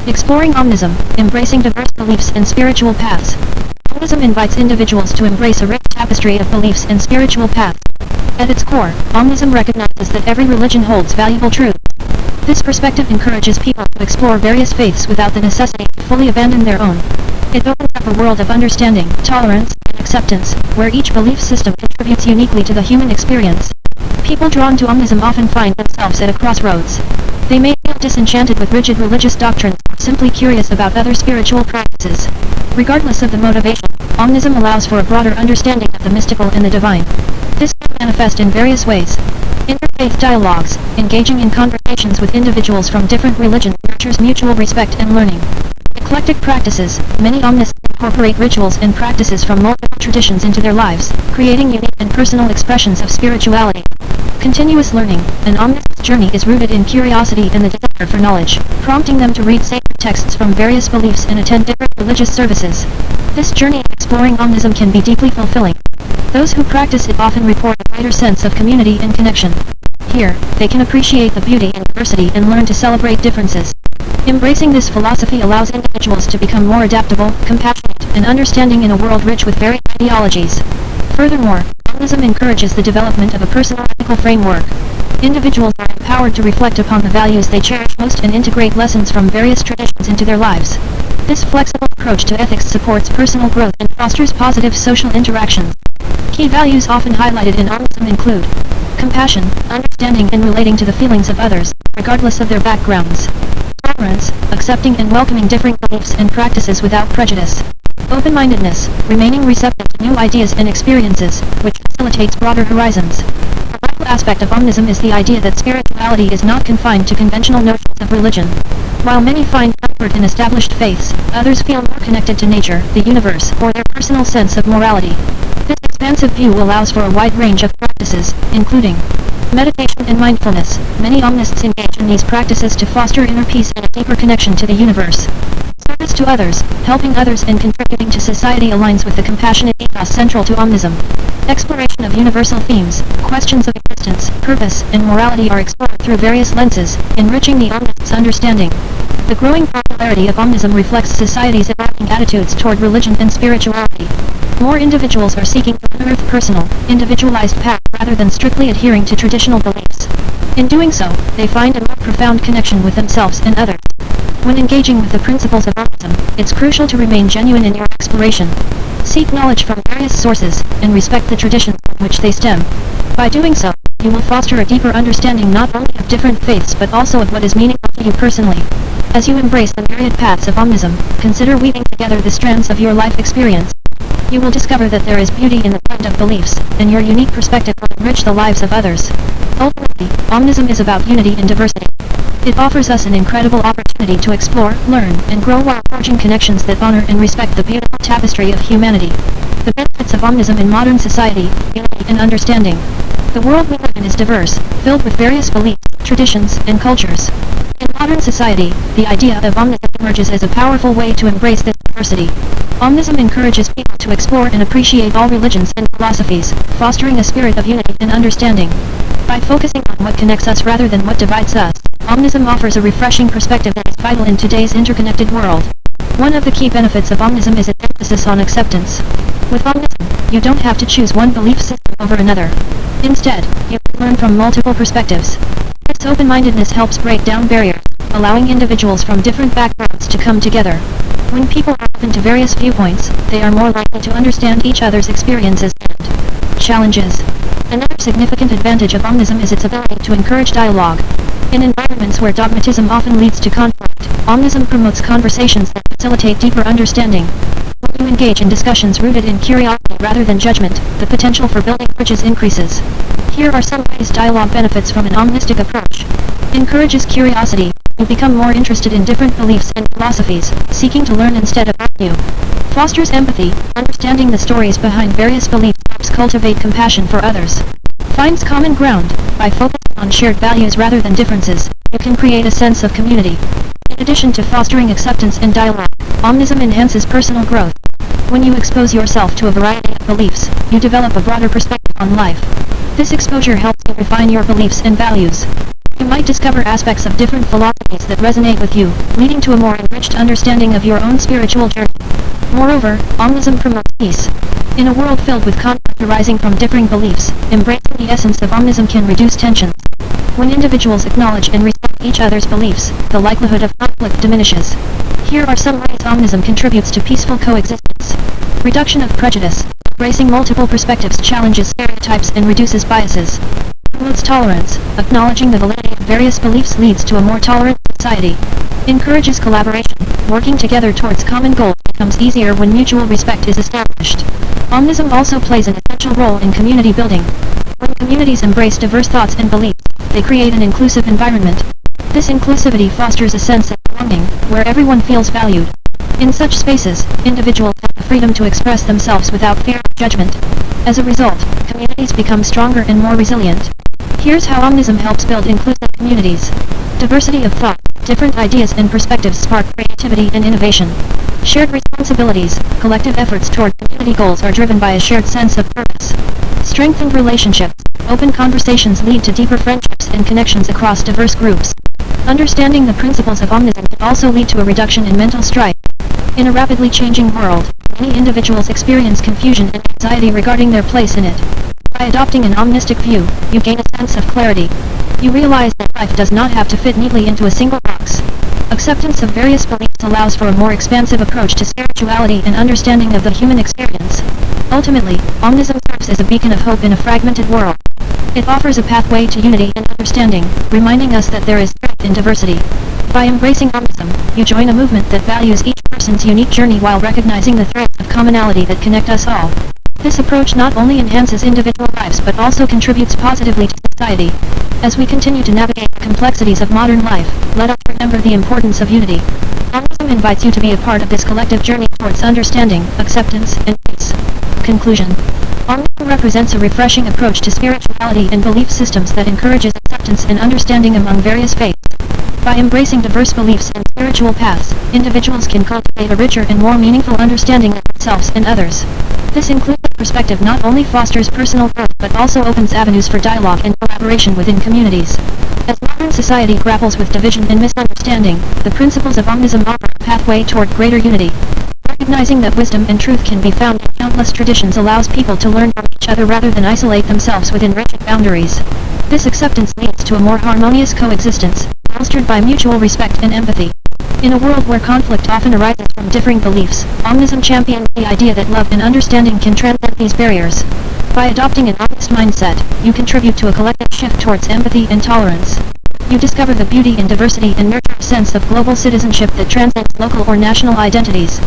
Exploring Omnism, embracing diverse beliefs and spiritual paths. Omnism invites individuals to embrace a rich tapestry of beliefs and spiritual paths. At its core, Omnism recognizes that every religion holds valuable truths. This perspective encourages people to explore various faiths without the necessity to fully abandon their own. It opens up a world of understanding, tolerance, and acceptance, where each belief system contributes uniquely to the human experience. People drawn to Omnism often find themselves at a crossroads. They may feel disenchanted with rigid religious doctrines, or simply curious about other spiritual practices. Regardless of the motivation, Omnism allows for a broader understanding of the mystical and the divine. This can manifest in various ways. Interfaith dialogues, engaging in conversations with individuals from different religions, nurtures mutual respect and learning. Eclectic practices, many Omnists incorporate rituals and practices from multiple traditions into their lives, creating unique and personal expressions of spirituality. Continuous learning, an Omnist's journey is rooted in curiosity and the desire for knowledge, prompting them to read sacred texts from various beliefs and attend different religious services. This journey exploring Omnism can be deeply fulfilling. Those who practice it often report a greater sense of community and connection. Here, they can appreciate the beauty and diversity and learn to celebrate differences. Embracing this philosophy allows individuals to become more adaptable, compassionate, and understanding in a world rich with varied ideologies. Furthermore, Omnism encourages the development of a personal ethical framework. Individuals are empowered to reflect upon the values they cherish most and integrate lessons from various traditions into their lives. This flexible approach to ethics supports personal growth and fosters positive social interactions. Key values often highlighted in Omnism include compassion, understanding and relating to the feelings of others, regardless of their backgrounds. Tolerance, accepting and welcoming differing beliefs and practices without prejudice. Open-mindedness, remaining receptive to new ideas and experiences, which facilitates broader horizons. A vital aspect of Omnism is the idea that spirituality is not confined to conventional notions of religion. While many find comfort in established faiths, others feel more connected to nature, the universe, or their personal sense of morality. This expansive view allows for a wide range of practices, including meditation and mindfulness. Many Omnists engage in these practices to foster inner peace and a deeper connection to the universe. Service to others, helping others and contributing to society aligns with the compassionate ethos central to Omnism. Exploration of universal themes, questions of existence, purpose, and morality are explored through various lenses, enriching the Omnist's understanding. The growing popularity of Omnism reflects society's evolving attitudes toward religion and spirituality. More individuals are seeking to unearth personal, individualized paths rather than strictly adhering to traditional beliefs. In doing so, they find a more profound connection with themselves and others. When engaging with the principles of Omnism, it's crucial to remain genuine in your exploration. Seek knowledge from various sources, and respect the traditions from which they stem. By doing so, you will foster a deeper understanding not only of different faiths but also of what is meaningful to you personally. As you embrace the myriad paths of Omnism, consider weaving together the strands of your life experience. You will discover that there is beauty in the blend of beliefs, and your unique perspective will enrich the lives of others. Ultimately, Omnism is about unity and diversity. It offers us an incredible opportunity to explore, learn, and grow while forging connections that honor and respect the beautiful tapestry of humanity. The benefits of Omnism in modern society, unity and understanding. The world we live in is diverse, filled with various beliefs, traditions, and cultures. In modern society, the idea of Omnism emerges as a powerful way to embrace this diversity. Omnism encourages people to explore and appreciate all religions and philosophies, fostering a spirit of unity and understanding. By focusing on what connects us rather than what divides us, Omnism offers a refreshing perspective that is vital in today's interconnected world. One of the key benefits of Omnism is its emphasis on acceptance. With Omnism, you don't have to choose one belief system over another. Instead, you can learn from multiple perspectives. This open-mindedness helps break down barriers, allowing individuals from different backgrounds to come together. When people are open to various viewpoints, they are more likely to understand each other's experiences and challenges. Another significant advantage of Omnism is its ability to encourage dialogue. In environments where dogmatism often leads to conflict, Omnism promotes conversations that facilitate deeper understanding. When you engage in discussions rooted in curiosity rather than judgment, the potential for building bridges increases. Here are some ways dialogue benefits from an Omnistic approach. Encourages curiosity. You become more interested in different beliefs and philosophies, seeking to learn instead of argue. Fosters empathy. Understanding the stories behind various beliefs helps cultivate compassion for others. Finds common ground. By focusing on shared values rather than differences, you can create a sense of community. In addition to fostering acceptance and dialogue, Omnism enhances personal growth. When you expose yourself to a variety of beliefs, you develop a broader perspective on life. This exposure helps you refine your beliefs and values. You might discover aspects of different philosophies that resonate with you, leading to a more enriched understanding of your own spiritual journey. Moreover, 𝙊𝙢𝙣𝙞𝙨𝙢 peace. In a world filled with conflict arising from differing beliefs, embracing the essence of 𝙊𝙢𝙣 can reduce tensions. When individuals acknowledge and respect each other's beliefs, the likelihood of conflict diminishes. Here are some ways 𝙊𝙢𝙣 contributes to peaceful coexistence. Reduction of prejudice. Embracing multiple perspectives challenges stereotypes and reduces biases. Promotes tolerance. Acknowledging the validity of various beliefs leads to a more tolerant society. Encourages collaboration. Working together towards common goals becomes easier when mutual respect is established. 𝙊𝙢𝙣 also plays an essential role in community building. When communities embrace diverse thoughts and beliefs, they create an inclusive environment. This inclusivity fosters a sense of belonging, where everyone feels valued. In such spaces, individuals have the freedom to express themselves without fear of judgment. As a result, communities become stronger and more resilient. Here's how 𝙊𝙢𝙣 helps build inclusive communities. Diversity of thought. Different ideas and perspectives spark creativity and innovation. Shared responsibilities. Collective efforts toward community goals are driven by a shared sense of purpose. Strengthened relationships. Open conversations lead to deeper friendships and connections across diverse groups. Understanding the principles of 𝙊𝙢𝙣 can also lead to a reduction in mental strife. In a rapidly changing world, many individuals experience confusion and anxiety regarding their place in it. By adopting an 𝙊𝙢𝙣istic view, you gain a sense of clarity. You realize that life does not have to fit neatly into a single box. Acceptance of various beliefs allows for a more expansive approach to spirituality and understanding of the human experience. Ultimately, 𝙊𝙢𝙣 serves as a beacon of hope in a fragmented world. It offers a pathway to unity and understanding, reminding us that there is strength in diversity. By embracing 𝙊𝙢𝙣, you join a movement that values each person's unique journey while recognizing the threads of commonality that connect us all. This approach not only enhances individual lives but also contributes positively to society. As we continue to navigate the complexities of modern life, let us remember the importance of unity. 𝙊𝙢𝙣 invites you to be a part of this collective journey towards understanding, acceptance, and peace. Conclusion. 𝙊𝙢𝙣 represents a refreshing approach to spirituality and belief systems that encourages acceptance and understanding among various faiths. By embracing diverse beliefs and spiritual paths, individuals can cultivate a richer and more meaningful understanding of themselves and others. This inclusive perspective not only fosters personal growth but also opens avenues for dialogue and collaboration within communities. As modern society grapples with division and misunderstanding, the principles of 𝙊𝙢𝙣 offer a pathway toward greater unity. Recognizing that wisdom and truth can be found in countless traditions allows people to learn from each other rather than isolate themselves within rigid boundaries. This acceptance leads to a more harmonious coexistence, fostered by mutual respect and empathy. In a world where conflict often arises from differing beliefs, 𝙊𝙢𝙣 champions the idea that love and understanding can transcend these barriers. By adopting an honest mindset, you contribute to a collective shift towards empathy and tolerance. You discover the beauty in diversity and nurture a sense of global citizenship that transcends local or national identities.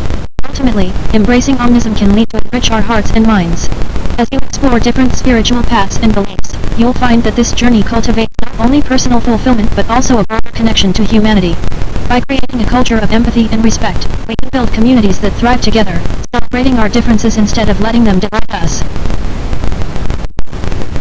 Ultimately, embracing 𝙊𝙢𝙣 can lead to enrich our hearts and minds. As you explore different spiritual paths and beliefs, you'll find that this journey cultivates not only personal fulfillment but also a broader connection to humanity. By creating a culture of empathy and respect, we can build communities that thrive together, celebrating our differences instead of letting them divide us.